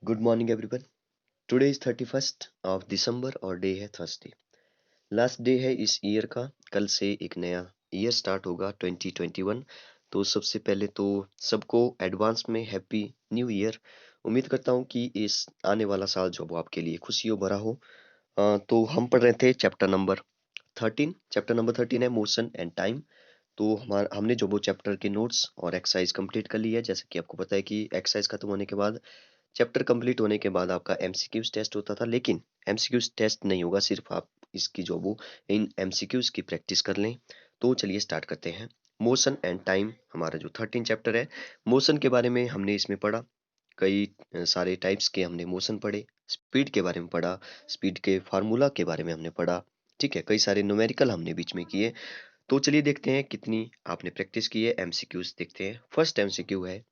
Good morning everyone. Today is 31st of December और day है Thursday. Last day है इस ईयर का। कल से एक नया ईयर स्टार्ट होगा 2021। तो सबसे पहले तो सबको एडवांस में हैप्पी न्यू ईयर। उम्मीद करता हूँ कि इस आने वाला साल जो वो आपके लिए खुशियों भरा हो। तो हम पढ़ रहे थे चैप्टर नंबर 13 है मोशन एंड टाइम। तो हमारा हमने जो वो चैप्टर के नोट्स और एक्सरसाइज कंप्लीट कर ली है। जैसे कि आपको पता है कि एक्सरसाइज खत्म होने के बाद चैप्टर कंप्लीट होने के बाद आपका एमसीक्यूज टेस्ट होता था, लेकिन एमसीक्यूज टेस्ट नहीं होगा, सिर्फ आप इसकी जो वो इन एमसीक्यूज की प्रैक्टिस कर लें। तो चलिए स्टार्ट करते हैं। मोशन एंड टाइम हमारा जो 13 चैप्टर है। मोशन के बारे में हमने इसमें पढ़ा। कई सारे टाइप्स के हमने मोशन पढ़े। स्पीड के बारे में पढ़ा। स्पीड के फार्मूला के बारे में हमने पढ़ा। ठीक है, कई सारे न्यूमेरिकल हमने बीच में किए। तो चलिए देखते हैं कितनी आपने प्रैक्टिस की है। एमसीक्यूज देखते हैं। फर्स्ट एमसीक्यू है,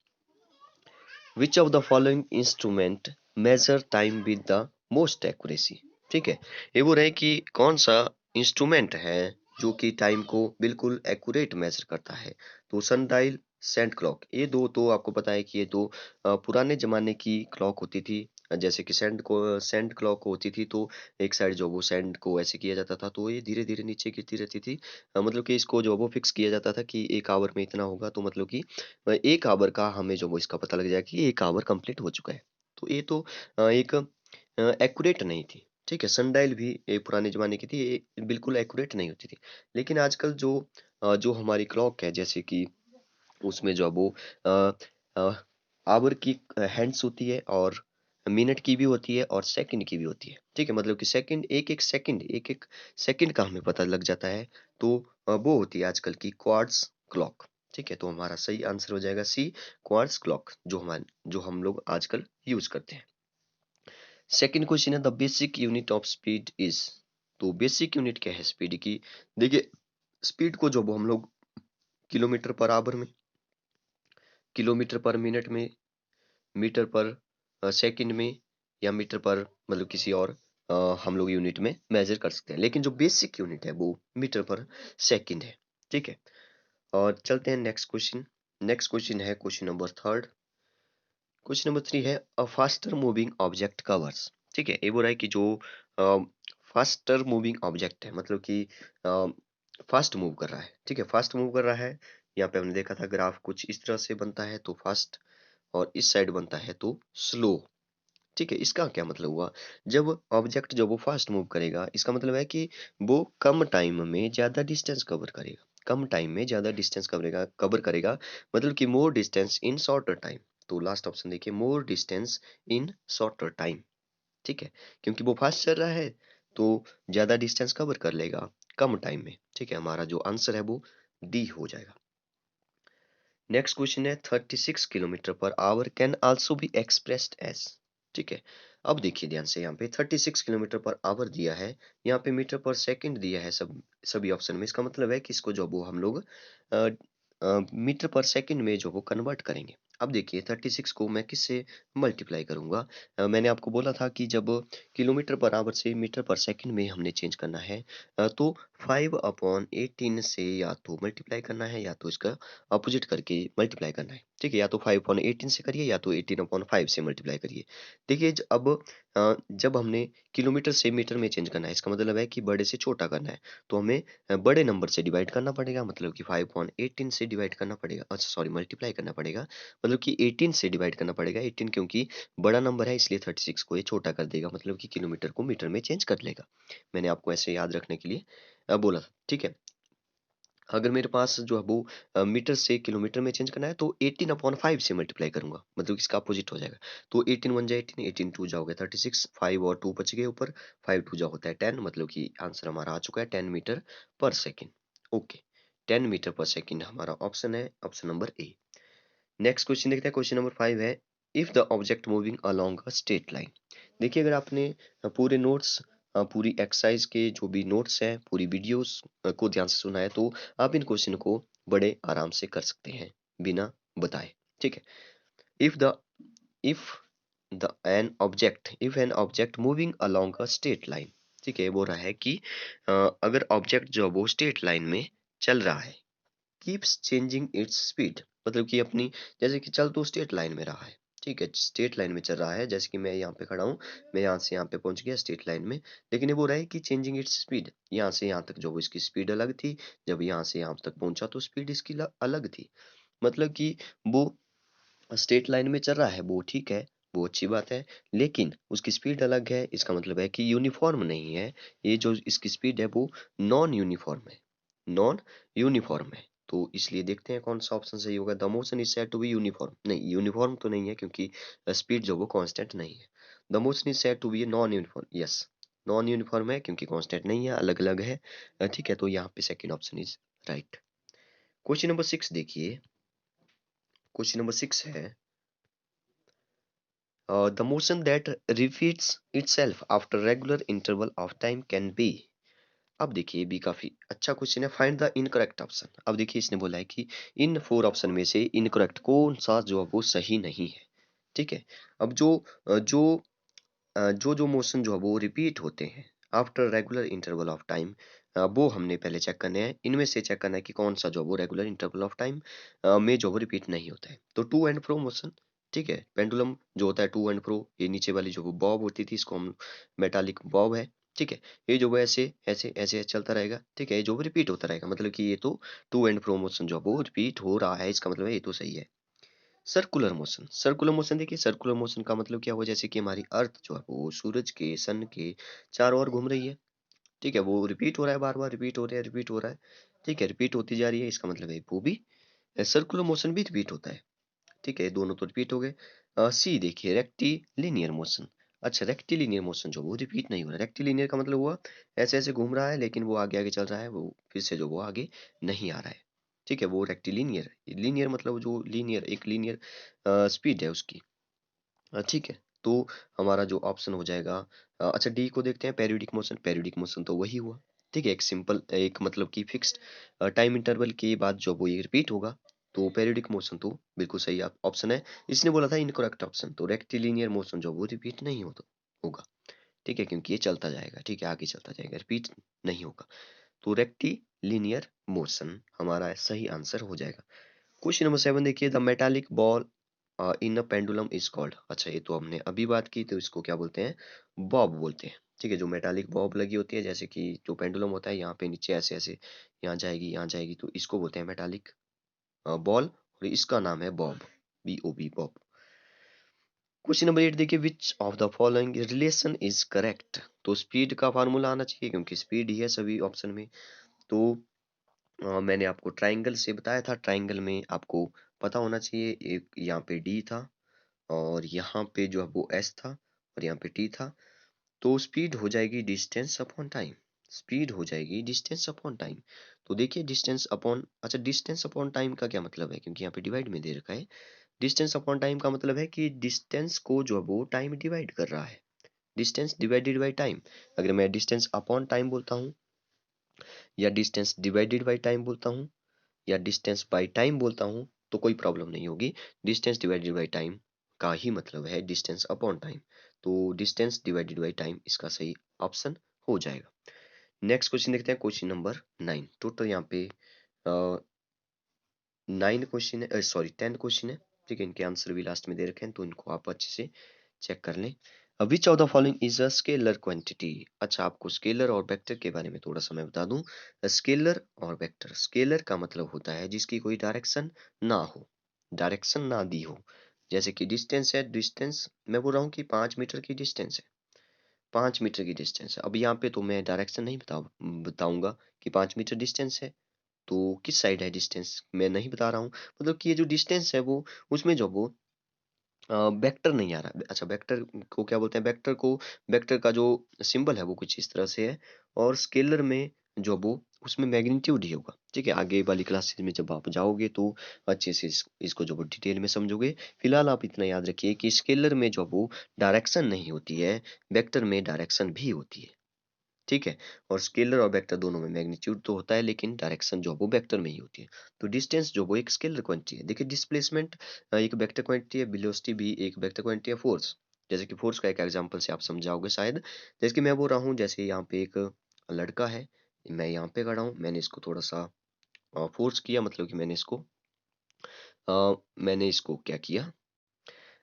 विच of the following instrument major time with the most accuracy. ठीक है, ये बोल रहे हैं कि कौन सा इंस्ट्रूमेंट है जो कि टाइम को बिल्कुल एक्यूरेट मेजर करता है। तो सनडायल, सैंड क्लॉक, ये दो तो आपको पता है कि ये दो पुराने जमाने की क्लॉक होती थी। जैसे कि सैंड क्लॉक होती थी तो एक साइड जो वो सैंड को ऐसे किया जाता था तो ये धीरे धीरे नीचे गिरती रहती थी। मतलब कि इसको जो वो फिक्स किया जाता था कि एक आवर में इतना होगा, तो मतलब कि एक आवर का हमें जो वो इसका पता लग जाए कि एक आवर कंप्लीट हो चुका है। तो ये तो एक एक्यूरेट नहीं थी। ठीक है, सनडायल भी ये पुराने जमाने की थी, ये बिल्कुल एक्यूरेट नहीं होती थी। लेकिन आजकल जो हमारी क्लॉक है, जैसे कि उसमें जो वो आवर की हैंड्स होती है और मिनट की भी होती है और सेकंड की भी होती है। ठीक है, मतलब कि एक एक सेकंड का हमें पता लग जाता है। तो वो होती है आजकल की क्वार्ट्स क्लॉक। ठीक है, तो हमारा सही आंसर हो जाएगा सी, क्वार्ट्स क्लॉक, जो हम लोग आजकल यूज करते हैं। सेकंड क्वेश्चन है, the basic unit of speed is. तो बेसिक यूनिट क्या है स्पीड की। देखिए, स्पीड को जो वो हम लोग किलोमीटर पर आवर में, किलोमीटर पर मिनट में, मीटर पर सेकंड में, या मीटर पर मतलब किसी और हम लोग यूनिट में मेजर कर सकते हैं। लेकिन जो बेसिक यूनिट है वो मीटर पर सेकंड है। ठीक है, और चलते हैं नेक्स्ट क्वेश्चन। नेक्स्ट क्वेश्चन है question number third. Question number 3 है, a faster moving object covers. ठीक है, ये बोल रहा है कि जो फास्टर मूविंग ऑब्जेक्ट है, मतलब कि फास्ट मूव कर रहा है। ठीक है, फास्ट मूव कर रहा है। यहाँ पे हमने देखा था ग्राफ कुछ इस तरह से बनता है तो फास्ट, और इस साइड बनता है तो स्लो। ठीक है, इसका क्या मतलब हुआ। जब ऑब्जेक्ट जो वो फास्ट मूव करेगा, इसका मतलब है कि वो कम टाइम में ज्यादा डिस्टेंस कवर करेगा। कम टाइम में ज्यादा डिस्टेंस कवर करेगा, मतलब कि मोर डिस्टेंस इन शॉर्टर टाइम। तो लास्ट ऑप्शन देखिए, मोर डिस्टेंस इन शॉर्टर टाइम। ठीक है, क्योंकि वो फास्ट चल रहा है तो ज्यादा डिस्टेंस कवर कर लेगा कम टाइम में। ठीक है, हमारा जो आंसर है वो डी हो जाएगा। नेक्स्ट क्वेश्चन है, 36 kilometre per hour can also be expressed as. ठीक है, अब देखिए ध्यान से, यहाँ पे 36 किलोमीटर पर आवर दिया है, यहाँ पे मीटर पर सेकंड दिया है सभी ऑप्शन में। इसका मतलब है कि इसको जो वो हम लोग मीटर पर सेकंड में जो वो कन्वर्ट करेंगे। अब देखिए 36 को मैं किससे मल्टीप्लाई करूंगा। मैंने आपको बोला था कि जब किलोमीटर पर आवर से मीटर पर सेकंड में हमने चेंज करना है, तो 5/18 से या तो मल्टीप्लाई करना है या तो इसका अपोजिट करके मल्टीप्लाई करना है। ठीक है, या तो 5/18 से करिए या तो 18/5 से मल्टीप्लाई करिए। देखिए जब हमने किलोमीटर से मीटर में चेंज करना है, इसका मतलब है कि बड़े से छोटा करना है। तो हमें बड़े नंबर से डिवाइड करना पड़ेगा, मतलब कि 5/18 से डिवाइड करना पड़ेगा, अच्छा सॉरी मल्टीप्लाई करना पड़ेगा। मतलब कि 18 से डिवाइड करना पड़ेगा। 18 क्योंकि बड़ा नंबर है, इसलिए 36 को ये छोटा कर देगा, मतलब कि किलोमीटर को मीटर में चेंज कर लेगा। मैंने आपको ऐसे याद रखने के लिए बोला था। ठीक है, अगर मेरे पास जो है वो मीटर से किलोमीटर में चेंज करना है तो 18/5 से मल्टीप्लाई करूंगा, मतलब इसका अपोजिट हो जाएगा। तो 18 1 जा 18, 18 2 जा हो गया 36, 5 और 2 बच गए ऊपर, 5 2 जा होता है 10, मतलब कि आंसर हमारा आ चुका है 10 मीटर पर सेकेंड। ओके, 10 मीटर पर सेकेंड हमारा ऑप्शन है, option number A. Next question देखते हैं, क्वेश्चन नंबर 5 है, if the object moving along a straight line. देखिए, अगर आपने पूरे नोट्स, पूरी एक्सरसाइज के जो भी नोट्स हैं, पूरी वीडियोस को ध्यान से सुना है, तो आप इन क्वेश्चन को बड़े आराम से कर सकते हैं बिना बताए। ठीक है, if the if if an object moving along a straight line. ठीक है, बोल रहा है कि अगर ऑब्जेक्ट जो वो स्ट्रेट लाइन में चल रहा है, कीप्स चेंजिंग इट्स स्पीड, मतलब कि अपनी, जैसे कि चल तो स्ट्रेट लाइन में रहा है, ठीक है, स्ट्रेट लाइन में चल रहा है, जैसे कि मैं यहाँ पे खड़ा हूँ, मैं यहाँ से यहाँ पे पहुँच गया स्ट्रेट लाइन में, लेकिन ये बोल रहा है कि चेंजिंग इट्स स्पीड, यहाँ से यहाँ तक जो वो इसकी स्पीड अलग थी, जब यहाँ से यहाँ तक पहुँचा तो स्पीड इसकी अलग थी। मतलब कि वो स्ट्रेट लाइन में चल रहा है, वो ठीक है, वो अच्छी बात है, लेकिन उसकी स्पीड अलग है, इसका मतलब है कि यूनिफॉर्म नहीं है। ये जो इसकी स्पीड है वो नॉन यूनिफॉर्म है, नॉन यूनिफॉर्म है। तो इसलिए देखते हैं कौन सा ऑप्शन सही होगा। The motion is said to be uniform, नहीं यूनिफॉर्म तो नहीं है क्योंकि स्पीड जो वो कांस्टेंट नहीं है। The motion is said to be non uniform, yes, non uniform है क्योंकि कांस्टेंट नहीं है, अलग अलग है। ठीक है, तो यहाँ पे second option is right. Question number 6 देखिए, क्वेश्चन नंबर 6 है the motion that repeats itself after regular interval of time can be। अब देखिए भी काफी अच्छा क्वेश्चन है। Find the incorrect option. अब देखिए इसने बोला है कि इन 4 ऑप्शन में से इनकरेक्ट कौन सा जो है वो सही नहीं है। ठीक है, अब जो मोशन जो है वो रिपीट होते हैं after regular interval of time, वो हमने पहले चेक करने हैं। इनमें से चेक करना है कि कौन सा जो है वो रेगुलर इंटरवल ऑफ टाइम में जो है वो रिपीट नहीं होता है। तो टू एंड फ्रो मोशन, ठीक है, पेंडुलम जो होता है टू एंड फ्रो, ये नीचे वाली जो वो बॉब होती थी इसको हम मेटालिक बॉब है। ठीक है, ये जो वो ऐसे ऐसे ऐसे चलता रहेगा। ठीक है, ये जो वो रिपीट होता रहेगा, मतलब कि ये तो टू एंड फ्रो मोशन जो है वो रिपीट हो रहा है, इसका मतलब है ये तो सही है। सर्कुलर मोशन, सर्कुलर मोशन देखिए, सर्कुलर मोशन का मतलब क्या हुआ, जैसे कि हमारी अर्थ जो है वो सूरज के सन के चारों ओर घूम रही है। ठीक है, वो रिपीट हो रहा है, बार बार रिपीट हो रहा है, रिपीट हो रहा है। ठीक है, रिपीट होती जा रही है, इसका मतलब है वो भी सर्कुलर मोशन भी रिपीट होता है। ठीक है, दोनों तो रिपीट हो गए। सी देखिए, रेक्टिलिनियर मोशन। अच्छा, रेक्टिलिनियर मोशन जो वो रिपीट नहीं हो रहा। रेक्टिलिनियर का मतलब हुआ ऐसे ऐसे घूम रहा है लेकिन वो आगे आगे चल रहा है, वो फिर से जो वो आगे नहीं आ रहा है। ठीक है, वो रेक्टिलिनियर। लीनियर मतलब जो लीनियर, एक लीनियर स्पीड है उसकी। ठीक है, तो हमारा जो ऑप्शन हो जाएगा अच्छा डी को देखते हैं, पेरियोडिक मोशन। पेरियोडिक मोशन तो वही हुआ। ठीक है, एक सिंपल एक मतलब कि फिक्स्ड टाइम इंटरवल के बाद जो वो ये रिपीट होगा, तो पेरियोडिक मोशन तो बिल्कुल सही ऑप्शन है। इसने बोला था इनकरेक्ट ऑप्शन, तो रेक्टिलिनियर मोशन जो वो रिपीट नहीं होगा। ठीक है, क्योंकि ये चलता जाएगा, ठीक है, आगे चलता जाएगा, रिपीट नहीं होगा। तो रेक्टिलिनियर मोशन हमारा सही आंसर हो जाएगा। क्वेश्चन नंबर 7 देखिए, the metallic ball in a pendulum is called. अच्छा, ये तो हमने अभी बात की, तो इसको क्या बोलते हैं, बॉब बोलते हैं। ठीक है, जो मेटालिक बॉब लगी होती है, जैसे कि जो पेंडुलम होता है यहाँ पे नीचे ऐसे ऐसे यहाँ जाएगी यहाँ जाएगी, तो इसको बोलते हैं मेटालिक बॉल, और इसका नाम है Bob, B Bob. Question number 8 देखिए, which of the following relation is correct. तो स्पीड का फार्मूला आना चाहिए क्योंकि स्पीड ही है सभी ऑप्शन में। तो मैंने आपको ट्राइंगल से बताया था, ट्राइंगल में आपको पता होना चाहिए, एक यहाँ पे डी था और यहाँ पे जो है वो एस था और यहाँ पे टी था। तो स्पीड हो जाएगी डिस्टेंस अपॉन टाइम, स्पीड हो जाएगी डिस्टेंस अपॉन टाइम। तो देखिए डिस्टेंस अपॉन, अच्छा डिस्टेंस अपॉन टाइम का क्या मतलब है, क्योंकि यहाँ पे डिवाइड में दे रखा है। डिस्टेंस अपॉन टाइम का मतलब है कि डिस्टेंस को जो है वो टाइम डिवाइड कर रहा है, डिस्टेंस डिवाइडेड बाई टाइम। अगर मैं डिस्टेंस अपॉन टाइम बोलता हूँ या डिस्टेंस डिवाइडेड बाई टाइम बोलता हूँ या डिस्टेंस बाय टाइम बोलता हूँ तो कोई प्रॉब्लम नहीं होगी। डिस्टेंस डिवाइडेड बाय टाइम का ही मतलब है डिस्टेंस अपॉन टाइम। तो डिस्टेंस डिवाइडेड बाय टाइम इसका सही ऑप्शन हो जाएगा। नेक्स्ट क्वेश्चन देखते हैं, क्वेश्चन नंबर 9। टोटल यहाँ पे 9 क्वेश्चन है, सॉरी 10 क्वेश्चन है। ठीक है, इनके आंसर भी लास्ट में दे रखे हैं तो इनको आप अच्छे से चेक कर लें। विच of the following is a scalar quantity. अच्छा, आपको स्केलर और वेक्टर के बारे में थोड़ा सा मैं बता दूं। स्केलर और वेक्टर, स्केलर का मतलब होता है जिसकी कोई डायरेक्शन ना हो, डायरेक्शन ना दी हो। जैसे कि डिस्टेंस है, डिस्टेंस मैं बोल रहा हूँ कि 5 मीटर की डिस्टेंस है, 5 मीटर की डिस्टेंस है। अब यहाँ पे तो मैं डायरेक्शन नहीं बताऊंगा कि 5 मीटर डिस्टेंस है, तो किस साइड है डिस्टेंस मैं नहीं बता रहा हूँ। मतलब कि ये जो डिस्टेंस है वो उसमें जो वो वेक्टर नहीं आ रहा है। अच्छा, वेक्टर को क्या बोलते हैं, वेक्टर को, वेक्टर का जो सिंबल है वो कुछ इस तरह से है, और स्केलर में जो वो उसमें मैग्नीट्यूड ही होगा। ठीक है, आगे वाली क्लासेस में जब आप जाओगे तो अच्छे से इसको जो वो डिटेल में समझोगे। फिलहाल आप इतना याद रखिए कि स्केलर में जो वो डायरेक्शन नहीं होती है, वेक्टर में डायरेक्शन भी होती है। ठीक है, और स्केलर और वेक्टर दोनों में मैग्नीट्यूड तो होता है लेकिन डायरेक्शन जो वो वेक्टर में ही होती है। तो डिस्टेंस जो वो एक स्केलर क्वांटिटी है। देखिए डिस्प्लेसमेंट एक वेक्टर क्वांटिटी है, वेलोसिटी भी एक वेक्टर क्वांटिटी है। फोर्स, जैसे कि फोर्स का एक एग्जांपल से आप समझाओगे शायद। जैसे कि मैं बोल रहा हूँ, जैसे यहाँ पे एक लड़का है, मैं यहाँ पे खड़ा हूँ, मैंने इसको थोड़ा सा फोर्स किया, मतलब कि मैंने इसको क्या किया,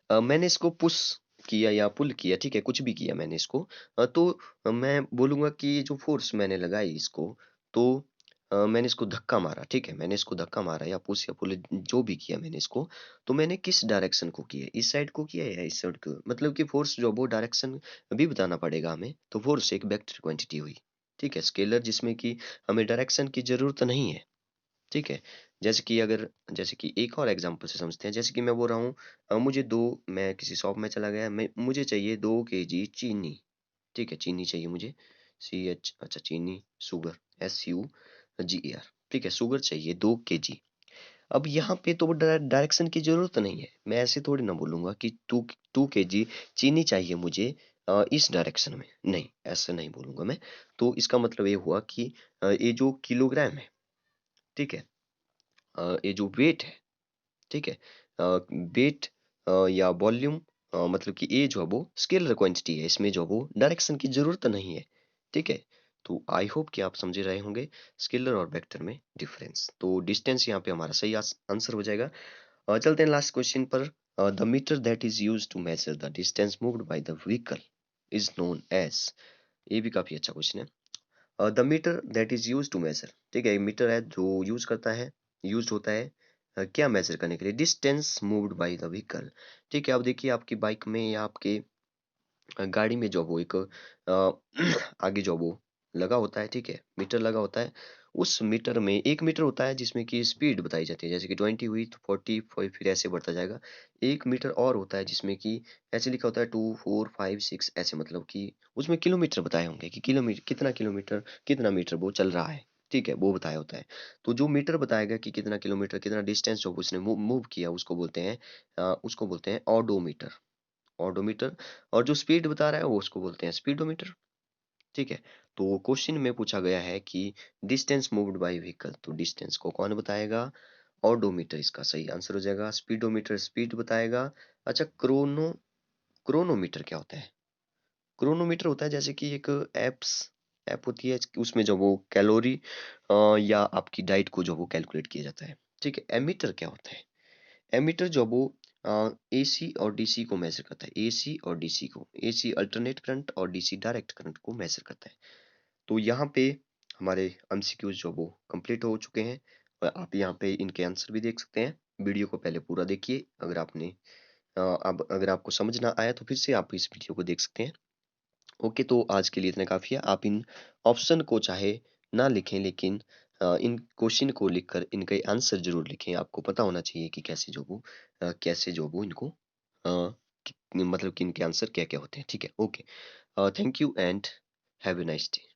मैंने इसको पुश किया या पुल किया, ठीक है, कुछ भी किया मैंने इसको, तो मैं बोलूँगा कि ये जो फ़ोर्स मैंने लगाई इसको, तो मैंने इसको धक्का मारा, ठीक है? मैंने इसको धक्का मारा या पुश या पुल जो भी किया मैंने इसको, तो मैंने किस डायरेक्शन को किया? इस साइड को किया या इस साइड को? मतलब कि फ़ोर्स जो वो डायरेक्शन भी बताना पड़ेगा हमें, तो फ़ोर्स एक वेक्टर क्वांटिटी हुई, ठीक है? स्केलर जिसमें कि हमें डायरेक्शन की ज़रूरत नहीं है। ठीक है? जैसे कि एक और एग्ज़ाम्पल से समझते हैं, जैसे कि मैं बोल रहा हूँ मुझे 2 मैं किसी शॉप में चला गया, मैं मुझे चाहिए 2 केजी चीनी, ठीक है? चीनी चाहिए मुझे, अच्छा चीनी, शुगर, SUGER, ठीक है? शुगर चाहिए 2 केजी। अब यहाँ पे तो डायरेक्शन की ज़रूरत नहीं है, मैं ऐसे थोड़ी ना बोलूँगा कि 2 केजी चीनी चाहिए मुझे इस डायरेक्शन में, नहीं, ऐसे नहीं बोलूँगा मैं। तो इसका मतलब ये हुआ कि ये जो किलोग्राम है, ठीक है? ये जो वेट है, ठीक है? वेट या वॉल्यूम मतलब कि ये जो है वो स्केलर क्वांटिटी है, इसमें जो है वो डायरेक्शन की ज़रूरत नहीं है, ठीक है? तो आई होप कि आप समझ रहे होंगे स्केलर और वेक्टर में डिफरेंस। तो डिस्टेंस यहाँ पे हमारा सही आंसर हो जाएगा। चलते हैं लास्ट क्वेश्चन पर। The meter that is used to measure the distance moved by the vehicle is known as. ये भी काफ़ी अच्छा क्वेश्चन है। The meter that is use to measure, ठीक है, मीटर है जो यूज होता है क्या मेजर करने के लिए? Distance moved by the vehicle, ठीक है। अब देखिए आपकी बाइक में या आपके गाड़ी में जो वो एक आगे जो वो लगा होता है, ठीक है, मीटर लगा होता है। उस मीटर में एक मीटर होता है जिसमें कि स्पीड बताई जाती है, जैसे कि 20 हुई तो 40 फिर ऐसे बढ़ता जाएगा। एक मीटर और होता है जिसमें कि ऐसे लिखा होता है 2 4 5 6 ऐसे, मतलब कि उसमें किलोमीटर बताए होंगे कि किलोमीटर कितना मीटर वो चल रहा है, ठीक है, वो बताया होता है। तो जो मीटर बताएगा कि कितना किलोमीटर कितना डिस्टेंस जो उसने मूव किया उसको बोलते हैं ऑडोमीटर। ऑडोमीटर। और जो स्पीड बता रहा है वो उसको बोलते हैं स्पीडोमीटर, ठीक है। तो क्वेश्चन में पूछा गया है कि डिस्टेंस मूव्ड बाय व्हीकल, तो डिस्टेंस को कौन बताएगा? ऑडोमीटर इसका सही आंसर हो जाएगा। स्पीडोमीटर स्पीड बताएगा। अच्छा, क्रोनोमीटर क्या होता है? क्रोनोमीटर होता है जैसे कि एक ऐप होती है, उसमें जो वो कैलोरी या आपकी डाइट को जो वो कैलकुलेट किया जाता है, ठीक है। एमीटर क्या होता है? एमीटर जो वो एसी और डीसी को मेजर करता है, एसी और डीसी को, एसी अल्टरनेट करंट और डीसी डायरेक्ट करंट को मेजर करता है। तो यहाँ पे हमारे एमसीक्यूज जो वो कंप्लीट हो चुके हैं, और आप यहाँ पे इनके आंसर भी देख सकते हैं। वीडियो को पहले पूरा देखिए, अब अगर आपको समझ ना आया तो फिर से आप इस वीडियो को देख सकते हैं। ओके, तो आज के लिए इतना काफ़ी है। आप इन ऑप्शन को चाहे ना लिखें, लेकिन इन क्वेश्चन को लिखकर इनके आंसर ज़रूर लिखें। आपको पता होना चाहिए कि कैसे जो वो इनको मतलब कि इनके आंसर क्या-क्या होते हैं। ठीक है, okay. Thank you and have a nice day.